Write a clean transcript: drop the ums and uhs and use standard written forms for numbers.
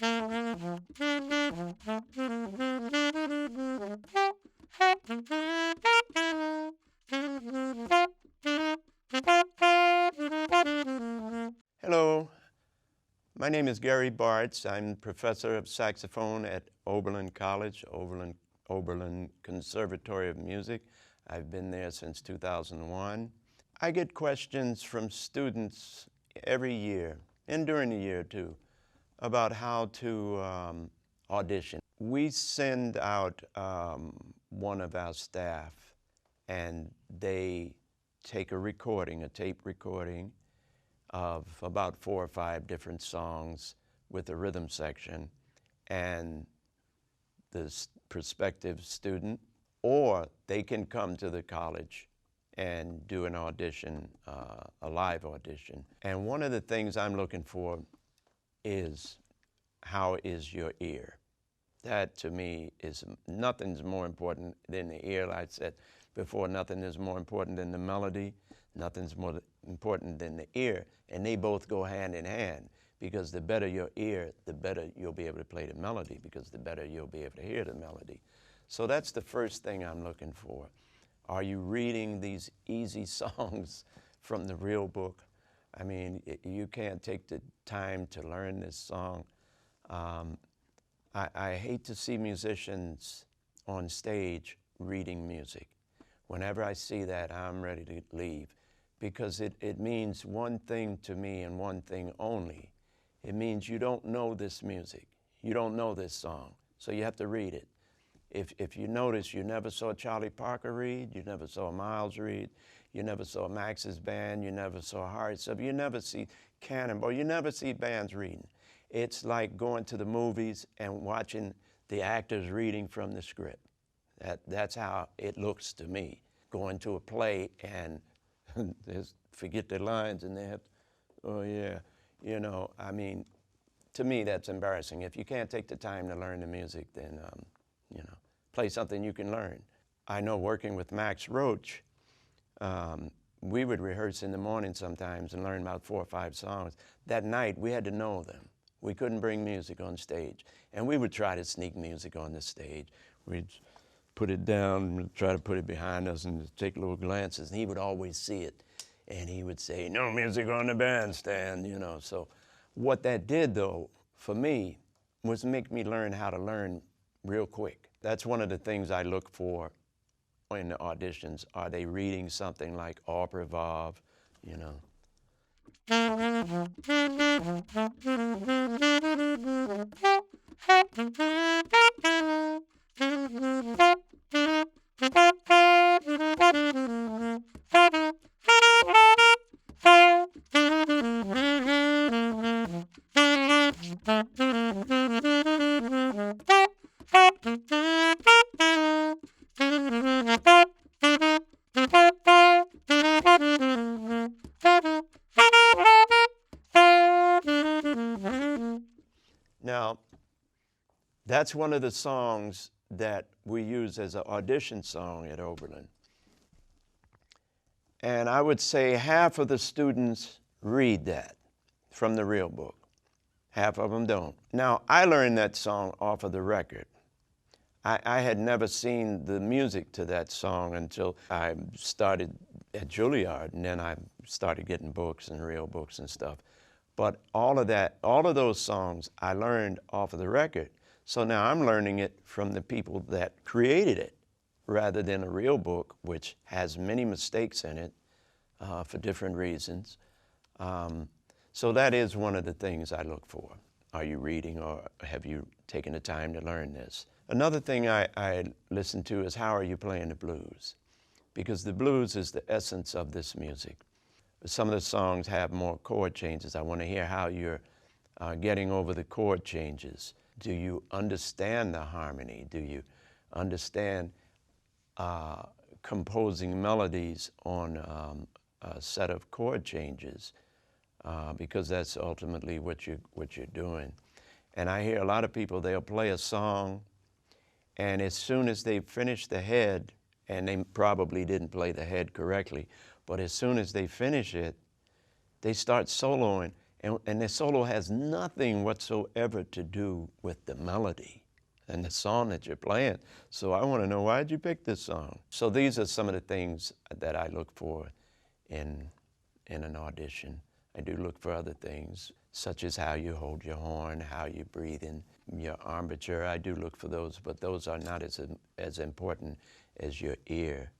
Hello, my name is Gary Bartz. I'm professor of saxophone at Oberlin College, Oberlin Conservatory of Music. I've been there since 2001. I get questions from students every year, and during the year too, about how to audition. We send out one of our staff, and they take a recording, a tape recording, of about 4 or 5 different songs with a rhythm section, and the prospective student, or they can come to the college and do an audition, a live audition. And one of the things I'm looking for is, how is your ear? That to me is, nothing's more important than the ear. Like I said before, nothing is more important than the melody. Nothing's more important than the ear, and they both go hand in hand, because the better your ear, the better you'll be able to play the melody, because the better you'll be able to hear the melody. So that's the first thing I'm looking for. Are you reading these easy songs from the real book? I mean, you can't take the time to learn this song. I hate to see musicians on stage reading music. Whenever I see that, I'm ready to leave, because it means one thing to me and one thing only. It means you don't know this music. You don't know this song, so you have to read it. If you notice, you never saw Charlie Parker read, you never saw Miles read, you never saw Max's band, you never saw Hearts Up, you never see Cannonball, you never see bands reading. It's like going to the movies and watching the actors reading from the script. That's how it looks to me. Going to a play and forget their lines, and they have, oh yeah, you know, I mean, to me that's embarrassing. If you can't take the time to learn the music, then, you know, play something you can learn. I know, working with Max Roach, we would rehearse in the morning sometimes and learn about 4 or 5 songs. That night, we had to know them. We couldn't bring music on stage. And we would try to sneak music on the stage. We'd put it down and try to put it behind us and take little glances, and he would always see it. And he would say, no music on the bandstand, you know. So what that did, though, for me, was make me learn how to learn real quick. That's one of the things I look for in the auditions. Are they reading something like Au Revoir, you know? Now, that's one of the songs that we use as an audition song at Oberlin. And I would say half of the students read that from the real book. Half of them don't. Now, I learned that song off of the record. I had never seen the music to that song until I started at Juilliard, and then I started getting books and real books and stuff. But all of those songs I learned off of the record. So now I'm learning it from the people that created it, rather than a real book, which has many mistakes in it for different reasons. So that is one of the things I look for. Are you reading, or have you taken the time to learn this? Another thing I listen to is, how are you playing the blues? Because the blues is the essence of this music. Some of the songs have more chord changes. I want to hear how you're getting over the chord changes. Do you understand the harmony? Do you understand composing melodies on a set of chord changes? Because that's ultimately what you're doing. And I hear a lot of people, they'll play a song, and as soon as they finish the head, and they probably didn't play the head correctly, but as soon as they finish it, they start soloing, And the solo has nothing whatsoever to do with the melody and the song that you're playing. So I want to know, why'd you pick this song? So these are some of the things that I look for in an audition. I do look for other things, such as how you hold your horn, how you breathe in your embouchure. I do look for those, but those are not as important as your ear.